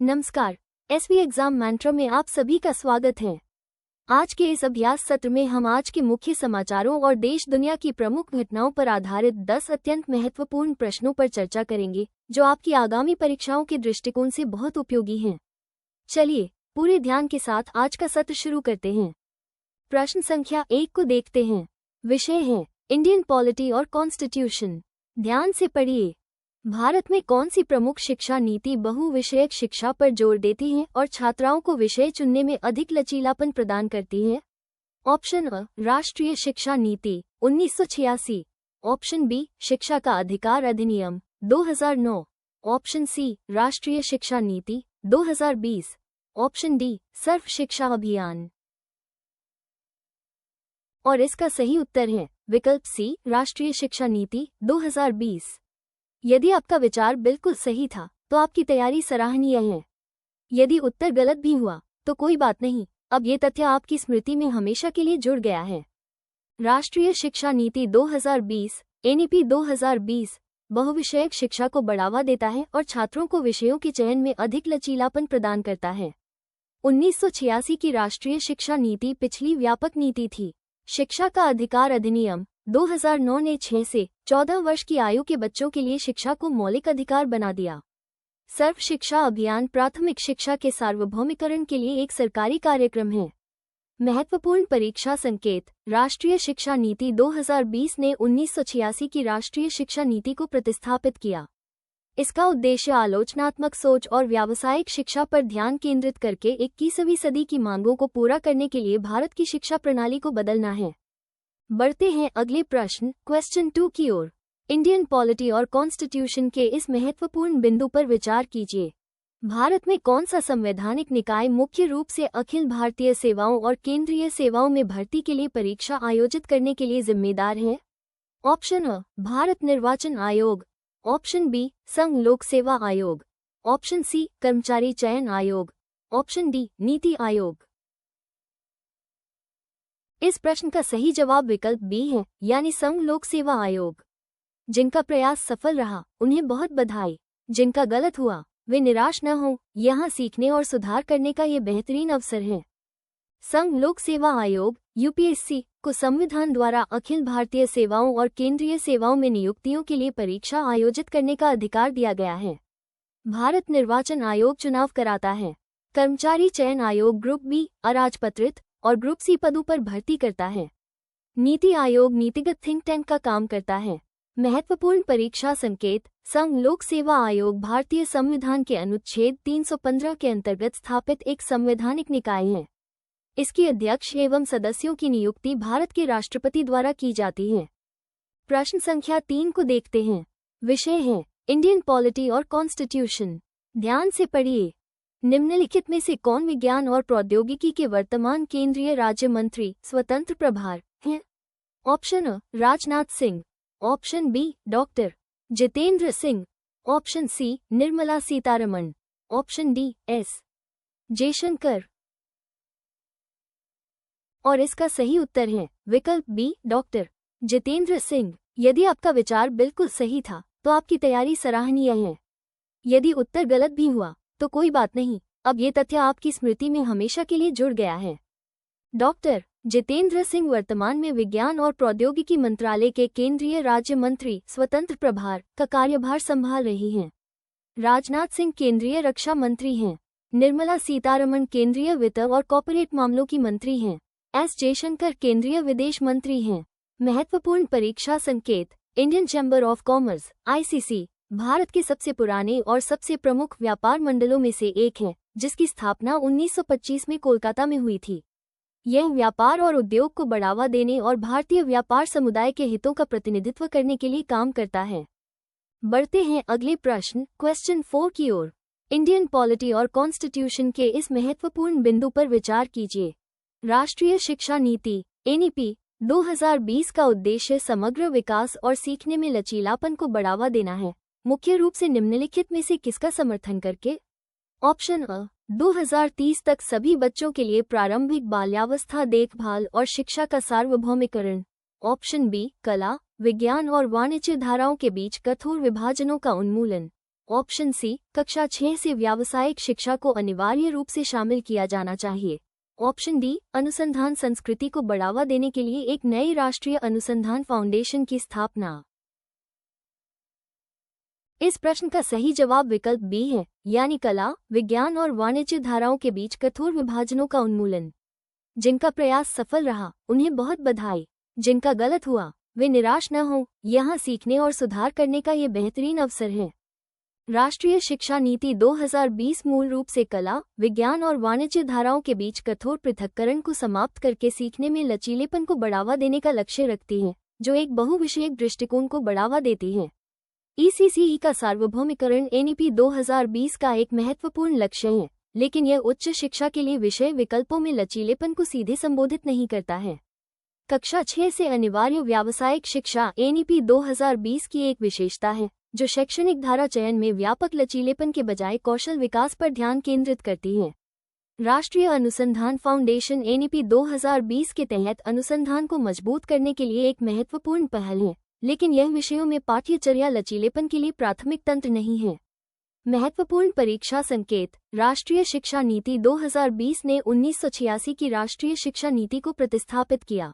नमस्कार। SV exam मंत्र में आप सभी का स्वागत है। आज के इस अभ्यास सत्र में हम आज के मुख्य समाचारों और देश दुनिया की प्रमुख घटनाओं पर आधारित 10 अत्यंत महत्वपूर्ण प्रश्नों पर चर्चा करेंगे, जो आपकी आगामी परीक्षाओं के दृष्टिकोण से बहुत उपयोगी हैं। चलिए पूरे ध्यान के साथ आज का सत्र शुरू करते हैं। प्रश्न संख्या 1 को देखते हैं। विषय है इंडियन पॉलिटी और कॉन्स्टिट्यूशन। ध्यान से पढ़िए। भारत में कौन सी प्रमुख शिक्षा नीति बहुविषयक शिक्षा पर जोर देती है और छात्राओं को विषय चुनने में अधिक लचीलापन प्रदान करती है? ऑप्शन अ, राष्ट्रीय शिक्षा नीति 1986। ऑप्शन बी, शिक्षा का अधिकार अधिनियम 2009। ऑप्शन सी, राष्ट्रीय शिक्षा नीति 2020। ऑप्शन डी, सर्व शिक्षा अभियान। और इसका सही उत्तर है विकल्प सी, राष्ट्रीय शिक्षा नीति 2020। यदि आपका विचार बिल्कुल सही था तो आपकी तैयारी सराहनीय है। यदि उत्तर गलत भी हुआ तो कोई बात नहीं, अब ये तथ्य आपकी स्मृति में हमेशा के लिए जुड़ गया है। राष्ट्रीय शिक्षा नीति 2020 एनईपी 2020 बहुविषयक शिक्षा को बढ़ावा देता है और छात्रों को विषयों के चयन में अधिक लचीलापन प्रदान करता है। 1986 की राष्ट्रीय शिक्षा नीति पिछली व्यापक नीति थी। शिक्षा का अधिकार अधिनियम 2009 ने 6 से 14 वर्ष की आयु के बच्चों के लिए शिक्षा को मौलिक अधिकार बना दिया। सर्व शिक्षा अभियान प्राथमिक शिक्षा के सार्वभौमिकरण के लिए एक सरकारी कार्यक्रम है। महत्वपूर्ण परीक्षा संकेत। राष्ट्रीय शिक्षा नीति 2020 ने 1986 की राष्ट्रीय शिक्षा नीति को प्रतिस्थापित किया। इसका उद्देश्य आलोचनात्मक सोच और व्यावसायिक शिक्षा पर ध्यान केंद्रित करके 21वीं सदी की मांगों को पूरा करने के लिए भारत की शिक्षा प्रणाली को बदलना है। बढ़ते हैं अगले प्रश्न क्वेश्चन 2 की ओर। इंडियन पॉलिटी और कॉन्स्टिट्यूशन के इस महत्वपूर्ण बिंदु पर विचार कीजिए। भारत में कौन सा संवैधानिक निकाय मुख्य रूप से अखिल भारतीय सेवाओं और केंद्रीय सेवाओं में भर्ती के लिए परीक्षा आयोजित करने के लिए जिम्मेदार है? ऑप्शन अ, भारत निर्वाचन आयोग। ऑप्शन बी, संघ लोक सेवा आयोग। ऑप्शन सी, कर्मचारी चयन आयोग। Option D, NITI Aayog. इस प्रश्न का सही जवाब विकल्प बी है, यानी संघ लोक सेवा आयोग। जिनका प्रयास सफल रहा उन्हें बहुत बधाई। जिनका गलत हुआ वे निराश न हों, यहाँ सीखने और सुधार करने का ये बेहतरीन अवसर है। संघ लोक सेवा आयोग यूपीएससी को संविधान द्वारा अखिल भारतीय सेवाओं और केंद्रीय सेवाओं में नियुक्तियों के लिए परीक्षा आयोजित करने का अधिकार दिया गया है। भारत निर्वाचन आयोग चुनाव कराता है। कर्मचारी चयन आयोग ग्रुप बी अराजपत्रित और ग्रुप सी पदों पर भर्ती करता है। नीति आयोग नीतिगत थिंक टैंक का काम करता है। महत्वपूर्ण परीक्षा संकेत। संघ लोक सेवा आयोग भारतीय संविधान के अनुच्छेद 315 के अंतर्गत स्थापित एक संवैधानिक निकाय है। इसकी अध्यक्ष एवं सदस्यों की नियुक्ति भारत के राष्ट्रपति द्वारा की जाती है। प्रश्न संख्या 3 को देखते हैं। विषय है इंडियन पॉलिटी और कॉन्स्टिट्यूशन। ध्यान से पढ़िए। निम्नलिखित में से कौन विज्ञान और प्रौद्योगिकी के वर्तमान केंद्रीय राज्य मंत्री स्वतंत्र प्रभार हैं? Option A, Rajnath Singh. Option B, doctor Jitendra Singh. Option C, Nirmala Sitharaman. Option D, S Jaishankar. और इसका सही उत्तर है विकल्प बी, डॉक्टर जितेंद्र सिंह। यदि आपका विचार बिल्कुल सही था तो आपकी तैयारी सराहनीय है। यदि उत्तर गलत भी हुआ तो कोई बात नहीं, अब ये तथ्य आपकी स्मृति में हमेशा के लिए जुड़ गया है। डॉक्टर जितेंद्र सिंह वर्तमान में विज्ञान और प्रौद्योगिकी मंत्रालय के केंद्रीय राज्य मंत्री स्वतंत्र प्रभार का कार्यभार संभाल रही हैं। राजनाथ सिंह केंद्रीय रक्षा मंत्री हैं। निर्मला सीतारमण केंद्रीय वित्त और कॉर्पोरेट मामलों की मंत्री हैं। एस जयशंकर केंद्रीय विदेश मंत्री हैं। महत्वपूर्ण परीक्षा संकेत। Indian chamber of commerce ICC Bharat के सबसे पुराने और सबसे प्रमुख व्यापार मंडलों में से एक है, जिसकी स्थापना 1925 में कोलकाता में हुई थी। यह व्यापार और उद्योग को बढ़ावा देने और भारतीय व्यापार समुदाय के हितों का प्रतिनिधित्व करने के लिए काम करता है। बढ़ते हैं अगले प्रश्न क्वेश्चन 4 की ओर। इंडियन पॉलिटी और कॉन्स्टिट्यूशन के इस महत्वपूर्ण बिंदु पर विचार कीजिए। राष्ट्रीय शिक्षा नीति एनईपी 2020 का उद्देश्य समग्र विकास और सीखने में लचीलापन को बढ़ावा देना है, मुख्य रूप से निम्नलिखित में से किसका समर्थन करके? ऑप्शन अ, 2030 तक सभी बच्चों के लिए प्रारंभिक बाल्यावस्था देखभाल और शिक्षा का सार्वभौमिकरण। ऑप्शन बी, कला, विज्ञान और वाणिज्य धाराओं के बीच कठोर विभाजनों का उन्मूलन। ऑप्शन सी, कक्षा 6 से व्यावसायिक शिक्षा को अनिवार्य रूप से शामिल किया जाना चाहिए। ऑप्शन डी, अनुसंधान संस्कृति को बढ़ावा देने के लिए एक नई राष्ट्रीय अनुसंधान फाउंडेशन की स्थापना। इस प्रश्न का सही जवाब विकल्प बी है, यानी कला, विज्ञान और वाणिज्य धाराओं के बीच कठोर विभाजनों का उन्मूलन। जिनका प्रयास सफल रहा उन्हें बहुत बधाई, जिनका गलत हुआ वे निराश न हों, यहाँ सीखने और सुधार करने का ये बेहतरीन अवसर है। राष्ट्रीय शिक्षा नीति 2020 मूल रूप से कला, विज्ञान और वाणिज्य धाराओं के बीच कठोर पृथक्करण को समाप्त करके सीखने में लचीलेपन को बढ़ावा देने का लक्ष्य रखती है, जो एक बहुविषयक दृष्टिकोण को बढ़ावा देती है। ECCE का सार्वभौमिकरण NEP 2020 का एक महत्वपूर्ण लक्ष्य है, लेकिन यह उच्च शिक्षा के लिए विषय विकल्पों में लचीलेपन को सीधे संबोधित नहीं करता है। कक्षा 6 से अनिवार्य व्यावसायिक शिक्षा NEP 2020 की एक विशेषता है, जो शैक्षणिक धारा चयन में व्यापक लचीलेपन के बजाय कौशल विकास पर ध्यान केंद्रित करती है। राष्ट्रीय अनुसंधान फाउंडेशन NEP 2020 के तहत अनुसंधान को मजबूत करने के लिए एक महत्वपूर्ण पहल है, लेकिन यह विषयों में पाठ्यचर्या लचीलेपन के लिए प्राथमिक तंत्र नहीं है। महत्वपूर्ण परीक्षा संकेत। राष्ट्रीय शिक्षा नीति 2020 ने 1986 की राष्ट्रीय शिक्षा नीति को प्रतिस्थापित किया।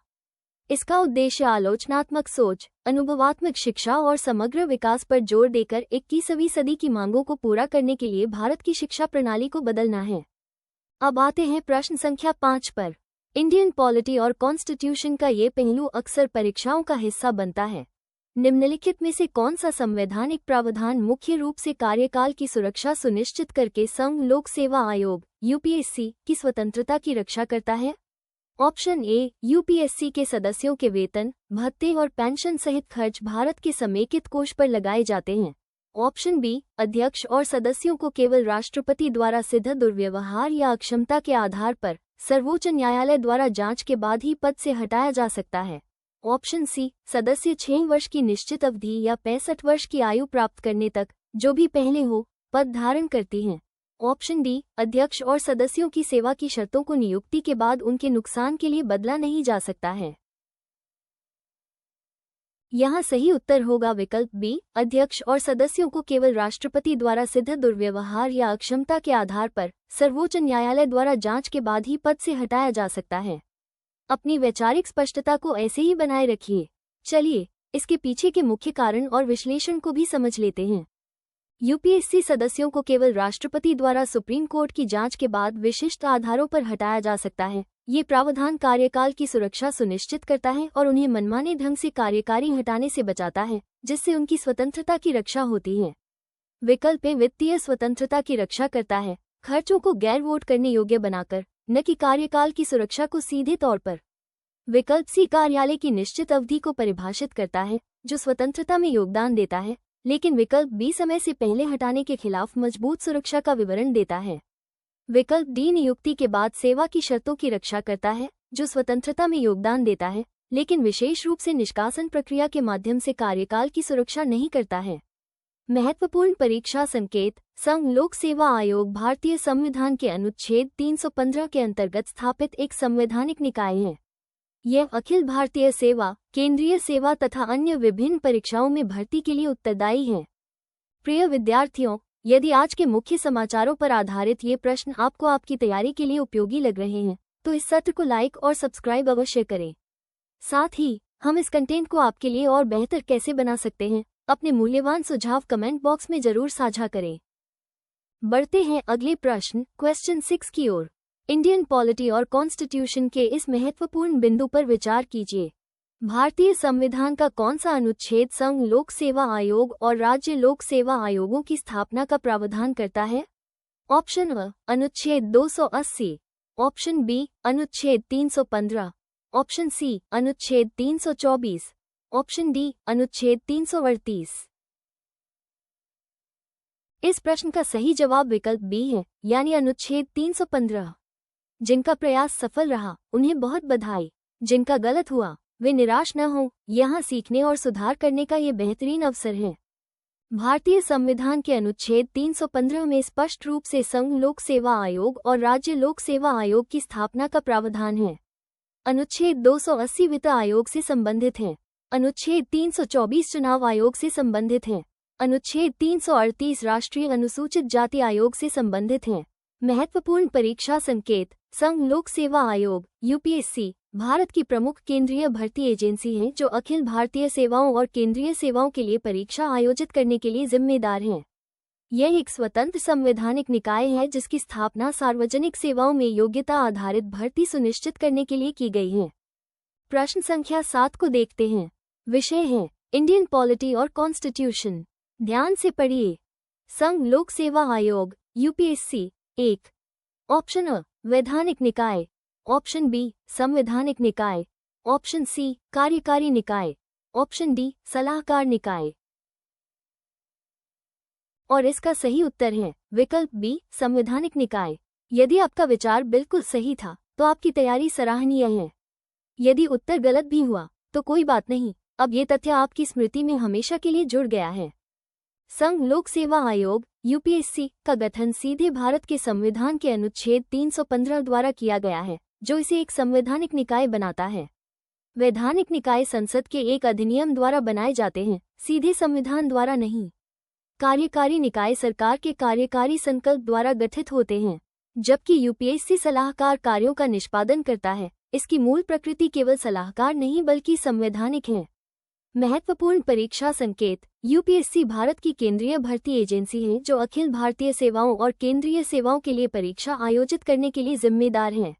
इसका उद्देश्य आलोचनात्मक सोच, अनुभवात्मक शिक्षा और समग्र विकास पर जोर देकर 21वीं सदी की मांगों को पूरा करने के लिए भारत की शिक्षा प्रणाली को बदलना है। अब आते हैं प्रश्न संख्या 5 पर। इंडियन पॉलिटी और कॉन्स्टिट्यूशन का ये पहलू अक्सर परीक्षाओं का हिस्सा बनता है। निम्नलिखित में से कौन सा संवैधानिक प्रावधान मुख्य रूप से कार्यकाल की सुरक्षा सुनिश्चित करके संघ लोक सेवा आयोग UPSC की स्वतंत्रता की रक्षा करता है? ऑप्शन ए, UPSC के सदस्यों के वेतन, भत्ते और पेंशन सहित खर्च भारत के समेकित कोष पर लगाए जाते हैं। ऑप्शन बी, अध्यक्ष और सदस्यों को केवल राष्ट्रपति द्वारा सिद्ध दुर्व्यवहार या अक्षमता के आधार पर सर्वोच्च न्यायालय द्वारा जांच के बाद ही पद से हटाया जा सकता है। ऑप्शन सी, सदस्य 6 वर्ष की निश्चित अवधि या 65 वर्ष की आयु प्राप्त करने तक, जो भी पहले हो, पद धारण करती हैं। ऑप्शन डी, अध्यक्ष और सदस्यों की सेवा की शर्तों को नियुक्ति के बाद उनके नुकसान के लिए बदला नहीं जा सकता है। यहाँ सही उत्तर होगा विकल्प बी, अध्यक्ष और सदस्यों को केवल राष्ट्रपति द्वारा सिद्ध दुर्व्यवहार या अक्षमता के आधार पर सर्वोच्च न्यायालय द्वारा जांच के बाद ही पद से हटाया जा सकता है। अपनी वैचारिक स्पष्टता को ऐसे ही बनाए रखिए। चलिए, इसके पीछे के मुख्य कारण और विश्लेषण को भी समझ लेते हैं। UPSC सदस्यों को केवल राष्ट्रपति द्वारा सुप्रीम कोर्ट की जांच के बाद विशिष्ट आधारों पर हटाया जा सकता है। ये प्रावधान कार्यकाल की सुरक्षा सुनिश्चित करता है और उन्हें मनमाने ढंग से कार्यकारी हटाने से बचाता है, जिससे उनकी स्वतंत्रता की रक्षा होती है। विकल्प ए, वित्तीय स्वतंत्रता की रक्षा करता है, खर्चों को गैर वोट करने योग्य बनाकर, न कि कार्यकाल की सुरक्षा को सीधे तौर पर। विकल्प सी, कार्यालय की निश्चित अवधि को परिभाषित करता है, जो स्वतंत्रता में योगदान देता है, लेकिन विकल्प बी, समय से पहले हटाने के खिलाफ मजबूत सुरक्षा का विवरण देता है। विकल्प डी, नियुक्ति के बाद सेवा की शर्तों की रक्षा करता है, जो स्वतंत्रता में योगदान देता है, लेकिन विशेष रूप से निष्कासन प्रक्रिया के माध्यम से कार्यकाल की सुरक्षा नहीं करता है। महत्वपूर्ण परीक्षा संकेत। संघ लोक सेवा आयोग भारतीय संविधान के अनुच्छेद 315 के अंतर्गत स्थापित एक संवैधानिक निकाय है। यह अखिल भारतीय सेवा, केंद्रीय सेवा तथा अन्य विभिन्न परीक्षाओं में भर्ती के लिए उत्तरदायी है। प्रिय विद्यार्थियों, यदि आज के मुख्य समाचारों पर आधारित ये प्रश्न आपको आपकी तैयारी के लिए उपयोगी लग रहे हैं, तो इस सत्र को लाइक और सब्सक्राइब अवश्य करें। साथ ही हम इस कंटेंट को आपके लिए और बेहतर कैसे बना सकते हैं, अपने मूल्यवान सुझाव कमेंट बॉक्स में जरूर साझा करें। बढ़ते हैं अगले प्रश्न क्वेश्चन 6 की ओर। इंडियन पॉलिटी और कॉन्स्टिट्यूशन के इस महत्वपूर्ण बिंदु पर विचार कीजिए। भारतीय संविधान का कौन सा अनुच्छेद संघ लोक सेवा आयोग और राज्य लोक सेवा आयोगों की स्थापना का प्रावधान करता है? ऑप्शन अ, अनुच्छेद 280। ऑप्शन बी, अनुच्छेद 315। ऑप्शन सी, अनुच्छेद 324। ऑप्शन डी, अनुच्छेद 338। इस प्रश्न का सही जवाब विकल्प बी है, यानी अनुच्छेद 315। जिनका प्रयास सफल रहा उन्हें बहुत बधाई, जिनका गलत हुआ वे निराश न हों, यहाँ सीखने और सुधार करने का ये बेहतरीन अवसर है। भारतीय संविधान के अनुच्छेद 315 में स्पष्ट रूप से संघ लोक सेवा आयोग और राज्य लोक सेवा आयोग की स्थापना का प्रावधान है। अनुच्छेद 280 वित्त आयोग से संबंधित है। अनुच्छेद 324 चुनाव आयोग से संबंधित है। अनुच्छेद 338 राष्ट्रीय अनुसूचित जाति आयोग से संबंधित हैं। महत्वपूर्ण परीक्षा संकेत। संघ लोक सेवा आयोग यूपीएससी भारत की प्रमुख केंद्रीय भर्ती एजेंसी है जो अखिल भारतीय सेवाओं और केंद्रीय सेवाओं के लिए परीक्षा आयोजित करने के लिए जिम्मेदार है। यह एक स्वतंत्र संवैधानिक निकाय है जिसकी स्थापना सार्वजनिक सेवाओं में योग्यता आधारित भर्ती सुनिश्चित करने के लिए की गई है। प्रश्न संख्या 7 को देखते हैं। विषय है इंडियन पॉलिटी और कॉन्स्टिट्यूशन। ध्यान से पढ़िए। संघ लोक सेवा आयोग यूपीएससी 1। ऑप्शन अ वैधानिक निकाय, ऑप्शन बी संवैधानिक निकाय, ऑप्शन सी कार्यकारी निकाय, ऑप्शन डी सलाहकार निकाय। और इसका सही उत्तर है विकल्प बी संवैधानिक निकाय। यदि आपका विचार बिल्कुल सही था तो आपकी तैयारी सराहनीय है। यदि उत्तर गलत भी हुआ तो कोई बात नहीं, अब ये तथ्य आपकी स्मृति में हमेशा के लिए जुड़ गया है। संघ लोक सेवा आयोग यूपीएससी का गठन सीधे भारत के संविधान के अनुच्छेद 315 द्वारा किया गया है जो इसे एक संवैधानिक निकाय बनाता है। वैधानिक निकाय संसद के एक अधिनियम द्वारा बनाए जाते हैं, सीधे संविधान द्वारा नहीं। कार्यकारी निकाय सरकार के कार्यकारी संकल्प द्वारा गठित होते हैं, जबकि यूपीएससी सलाहकार कार्यों का निष्पादन करता है। इसकी मूल प्रकृति केवल सलाहकार नहीं बल्कि संवैधानिक है। महत्वपूर्ण परीक्षा संकेत। यूपीएससी भारत की केंद्रीय भर्ती एजेंसी है जो अखिल भारतीय सेवाओं और केंद्रीय सेवाओं के लिए परीक्षा आयोजित करने के लिए जिम्मेदार है।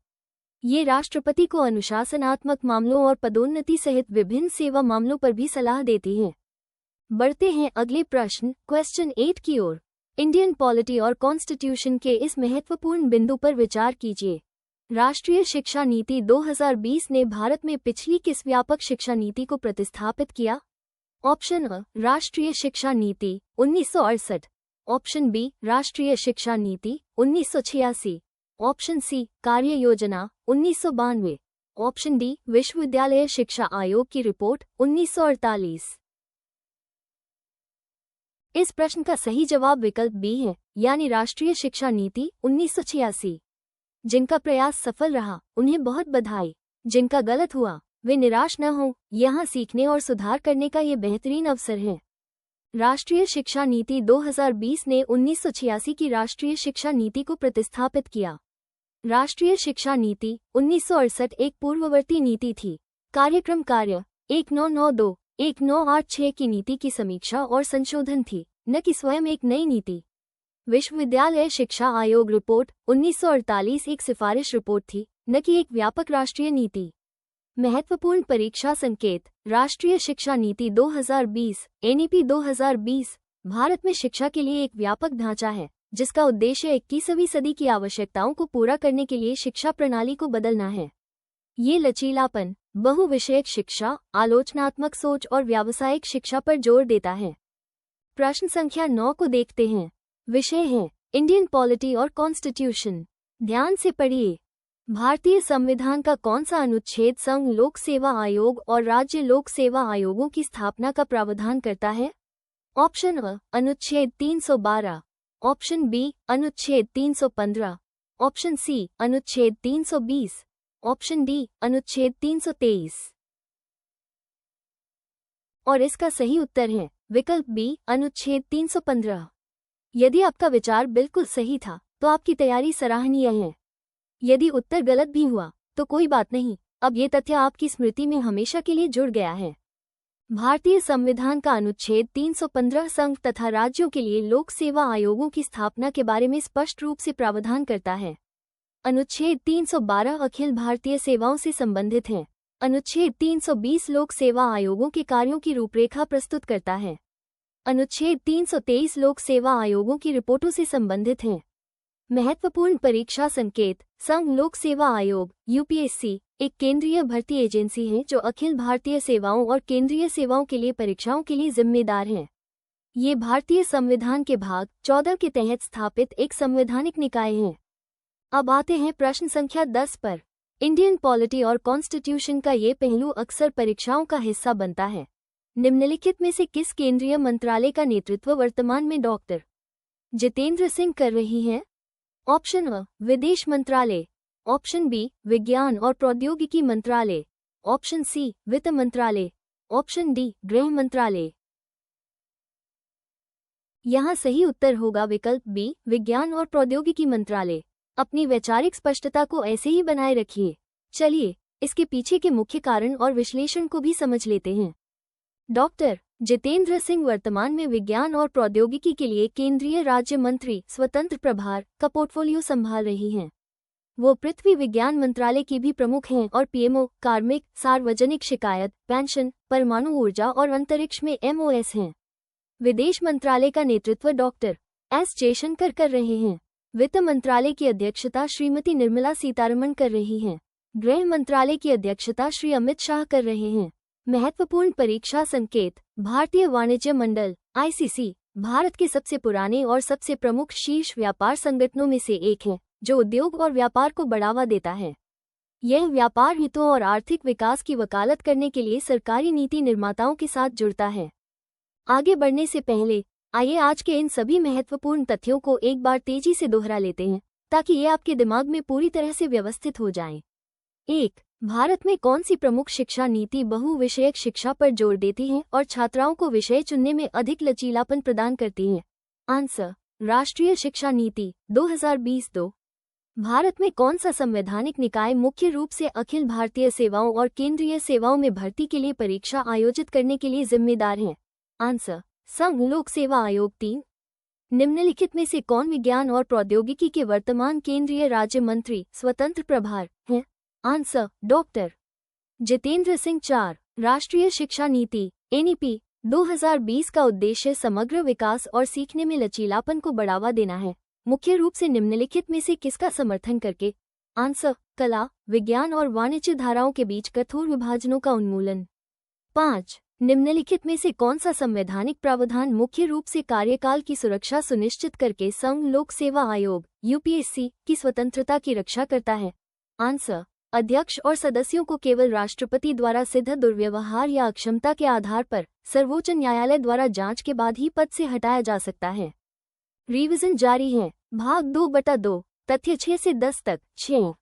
ये राष्ट्रपति को अनुशासनात्मक मामलों और पदोन्नति सहित विभिन्न सेवा मामलों पर भी सलाह देती है। बढ़ते हैं अगले प्रश्न क्वेश्चन 8 की ओर। इंडियन पॉलिटी और कॉन्स्टिट्यूशन के इस महत्वपूर्ण बिंदु पर विचार कीजिए। राष्ट्रीय शिक्षा नीति 2020 ने भारत में पिछली किस व्यापक शिक्षा नीति को प्रतिस्थापित किया? ऑप्शन अ राष्ट्रीय शिक्षा नीति 1968, ऑप्शन बी राष्ट्रीय शिक्षा नीति 1986, ऑप्शन सी कार्य योजना 1992, ऑप्शन डी विश्वविद्यालय शिक्षा आयोग की रिपोर्ट 1948। इस प्रश्न का सही जवाब विकल्प बी है, यानी राष्ट्रीय शिक्षा नीति 1986। जिनका प्रयास सफल रहा उन्हें बहुत बधाई, जिनका गलत हुआ वे निराश न हों, यहाँ सीखने और सुधार करने का ये बेहतरीन अवसर है। राष्ट्रीय शिक्षा नीति 2020 ने 1986 की राष्ट्रीय शिक्षा नीति को प्रतिस्थापित किया। राष्ट्रीय शिक्षा नीति 1968 एक पूर्ववर्ती नीति थी। कार्यक्रम कार्य 1992-1986 की नीति की समीक्षा और संशोधन थी, न कि स्वयं एक नई नीति। विश्वविद्यालय शिक्षा आयोग रिपोर्ट 1948 एक सिफारिश रिपोर्ट थी, न कि एक व्यापक राष्ट्रीय नीति। महत्वपूर्ण परीक्षा संकेत। राष्ट्रीय शिक्षा नीति 2020 एनईपी 2020 भारत में शिक्षा के लिए एक व्यापक ढांचा है जिसका उद्देश्य 21वीं सदी की आवश्यकताओं को पूरा करने के लिए शिक्षा प्रणाली को बदलना है। ये लचीलापन, बहुविषयक शिक्षा, आलोचनात्मक सोच और व्यावसायिक शिक्षा पर जोर देता है। प्रश्न संख्या 9 को देखते हैं। विषय है इंडियन पॉलिटी और कॉन्स्टिट्यूशन। ध्यान से पढ़िए। भारतीय संविधान का कौन सा अनुच्छेद संघ लोक सेवा आयोग और राज्य लोक सेवा आयोगों की स्थापना का प्रावधान करता है? ऑप्शन अ अनुच्छेद 312, ऑप्शन बी अनुच्छेद 315, ऑप्शन सी अनुच्छेद 320, ऑप्शन डी अनुच्छेद 323। और इसका सही उत्तर है विकल्प बी अनुच्छेद 315। यदि आपका विचार बिल्कुल सही था तो आपकी तैयारी सराहनीय है। यदि उत्तर गलत भी हुआ तो कोई बात नहीं, अब ये तथ्य आपकी स्मृति में हमेशा के लिए जुड़ गया है। भारतीय संविधान का अनुच्छेद 315 संघ तथा राज्यों के लिए लोक सेवा आयोगों की स्थापना के बारे में स्पष्ट रूप से प्रावधान करता है। अनुच्छेद 312 अखिल भारतीय सेवाओं से संबंधित है। अनुच्छेद 320 लोक सेवा आयोगों के कार्यों की रूपरेखा प्रस्तुत करता है। अनुच्छेद 323 लोक सेवा आयोगों की रिपोर्टों से संबंधित है। महत्वपूर्ण परीक्षा संकेत। संघ लोक सेवा आयोग यूपीएससी एक केंद्रीय भर्ती एजेंसी है जो अखिल भारतीय सेवाओं और केंद्रीय सेवाओं के लिए परीक्षाओं के लिए जिम्मेदार है। ये भारतीय संविधान के भाग 14 के तहत स्थापित एक संवैधानिक निकाय है। अब आते हैं प्रश्न संख्या 10 पर। इंडियन पॉलिटी और कॉन्स्टिट्यूशन का ये पहलू अक्सर परीक्षाओं का हिस्सा बनता है। निम्नलिखित में से किस केंद्रीय मंत्रालय का नेतृत्व वर्तमान में डॉक्टर जितेंद्र सिंह कर रही हैं? ऑप्शन अ विदेश मंत्रालय, ऑप्शन बी विज्ञान और प्रौद्योगिकी मंत्रालय, ऑप्शन सी वित्त मंत्रालय, ऑप्शन डी गृह मंत्रालय। यहाँ सही उत्तर होगा विकल्प बी, विज्ञान और प्रौद्योगिकी मंत्रालय। अपनी वैचारिक स्पष्टता को ऐसे ही बनाए रखिए। चलिए इसके पीछे के मुख्य कारण और विश्लेषण को भी समझ लेते हैं। डॉक्टर जितेंद्र सिंह वर्तमान में विज्ञान और प्रौद्योगिकी के लिए केंद्रीय राज्य मंत्री स्वतंत्र प्रभार का पोर्टफोलियो संभाल रही हैं। वो पृथ्वी विज्ञान मंत्रालय की भी प्रमुख हैं और पीएमओ, कार्मिक, सार्वजनिक शिकायत, पेंशन, परमाणु ऊर्जा और अंतरिक्ष में एमओएस हैं। विदेश मंत्रालय का नेतृत्व डॉक्टर एस जयशंकर कर रहे हैं। वित्त मंत्रालय की अध्यक्षता श्रीमती निर्मला सीतारमण कर रही हैं। गृह मंत्रालय की अध्यक्षता श्री अमित शाह कर रहे हैं। महत्वपूर्ण परीक्षा संकेत, भारतीय वाणिज्य मंडल आईसीसी भारत के सबसे पुराने और सबसे प्रमुख शीर्ष व्यापार संगठनों में से एक है, जो उद्योग और व्यापार को बढ़ावा देता है। यह व्यापार हितों और आर्थिक विकास की वकालत करने के लिए सरकारी नीति निर्माताओं के साथ जुड़ता है। आगे बढ़ने से पहले आइए आज के इन सभी महत्वपूर्ण तथ्यों को एक बार तेजी से दोहरा लेते हैं, ताकि ये आपके दिमाग में पूरी तरह से व्यवस्थित हो जाएं। 1. भारत में कौन सी प्रमुख शिक्षा नीति बहुविषयक शिक्षा पर जोर देती है और छात्राओं को विषय चुनने में अधिक लचीलापन प्रदान करती है? आंसर, राष्ट्रीय शिक्षा नीति 2020-2। भारत में कौन सा संवैधानिक निकाय मुख्य रूप से अखिल भारतीय सेवाओं और केंद्रीय सेवाओं में भर्ती के लिए परीक्षा आयोजित करने के लिए जिम्मेदार है? आंसर, संघ लोक सेवा आयोग 3। निम्नलिखित में से कौन विज्ञान और प्रौद्योगिकी के वर्तमान केंद्रीय राज्य मंत्री स्वतंत्र प्रभार हैं? Answer, doctor Jitendra Singh. 4. राष्ट्रीय शिक्षा नीति एनईपी 2020 का उद्देश्य समग्र विकास और सीखने में लचीलापन को बढ़ावा देना है, मुख्य रूप से निम्नलिखित में से किसका समर्थन करके? आंसर, कला, विज्ञान और वाणिज्य धाराओं के बीच कठोर विभाजनों का उन्मूलन। 5. निम्नलिखित में से कौन सा संवैधानिक प्रावधान मुख्य रूप से कार्यकाल की सुरक्षा सुनिश्चित करके संघ लोक सेवा आयोग यूपीएससी की स्वतंत्रता की रक्षा करता है? आंसर, अध्यक्ष और सदस्यों को केवल राष्ट्रपति द्वारा सिद्ध दुर्व्यवहार या अक्षमता के आधार पर सर्वोच्च न्यायालय द्वारा जांच के बाद ही पद से हटाया जा सकता है। रिवीजन जारी है। भाग 2/2, तथ्य 6 से 10 तक। 6.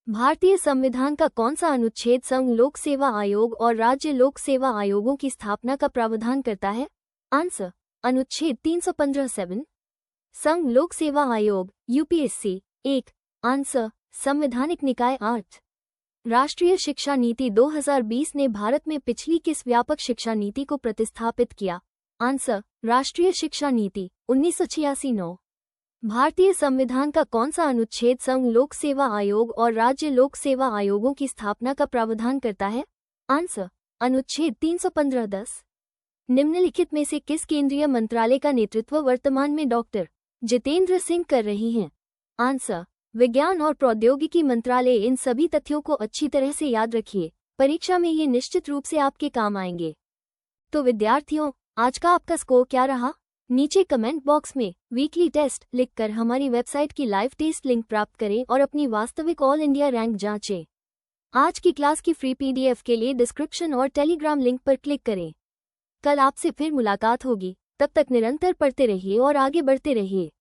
भारतीय संविधान का कौन सा अनुच्छेद संघ लोक सेवा आयोग और राज्य लोक सेवा आयोगों की स्थापना का प्रावधान करता है? आंसर, अनुच्छेद 315(7). संघ लोक सेवा आयोग यूपीएससी 1। आंसर, संवैधानिक निकाय 8। राष्ट्रीय शिक्षा नीति 2020 ने भारत में पिछली किस व्यापक शिक्षा नीति को प्रतिस्थापित किया? आंसर, राष्ट्रीय शिक्षा नीति 1986-9। भारतीय संविधान का कौन सा अनुच्छेद संघ लोक सेवा आयोग और राज्य लोक सेवा आयोगों की स्थापना का प्रावधान करता है? आंसर, अनुच्छेद 315(10). निम्नलिखित में से किस केंद्रीय मंत्रालय का नेतृत्व वर्तमान में डॉक्टर जितेंद्र सिंह कर रही हैं? आंसर, विज्ञान और प्रौद्योगिकी मंत्रालय। इन सभी तथ्यों को अच्छी तरह से याद रखिए, परीक्षा में ये निश्चित रूप से आपके काम आएंगे। तो विद्यार्थियों, आज का आपका स्कोर क्या रहा? नीचे कमेंट बॉक्स में वीकली टेस्ट लिखकर हमारी वेबसाइट की लाइव टेस्ट लिंक प्राप्त करें और अपनी वास्तविक ऑल इंडिया रैंक जांचें। आज की क्लास की फ्री पीडीएफ के लिए डिस्क्रिप्शन और टेलीग्राम लिंक पर क्लिक करें। कल आपसे फिर मुलाकात होगी, तब तक निरंतर पढ़ते रहिए और आगे बढ़ते रहिए।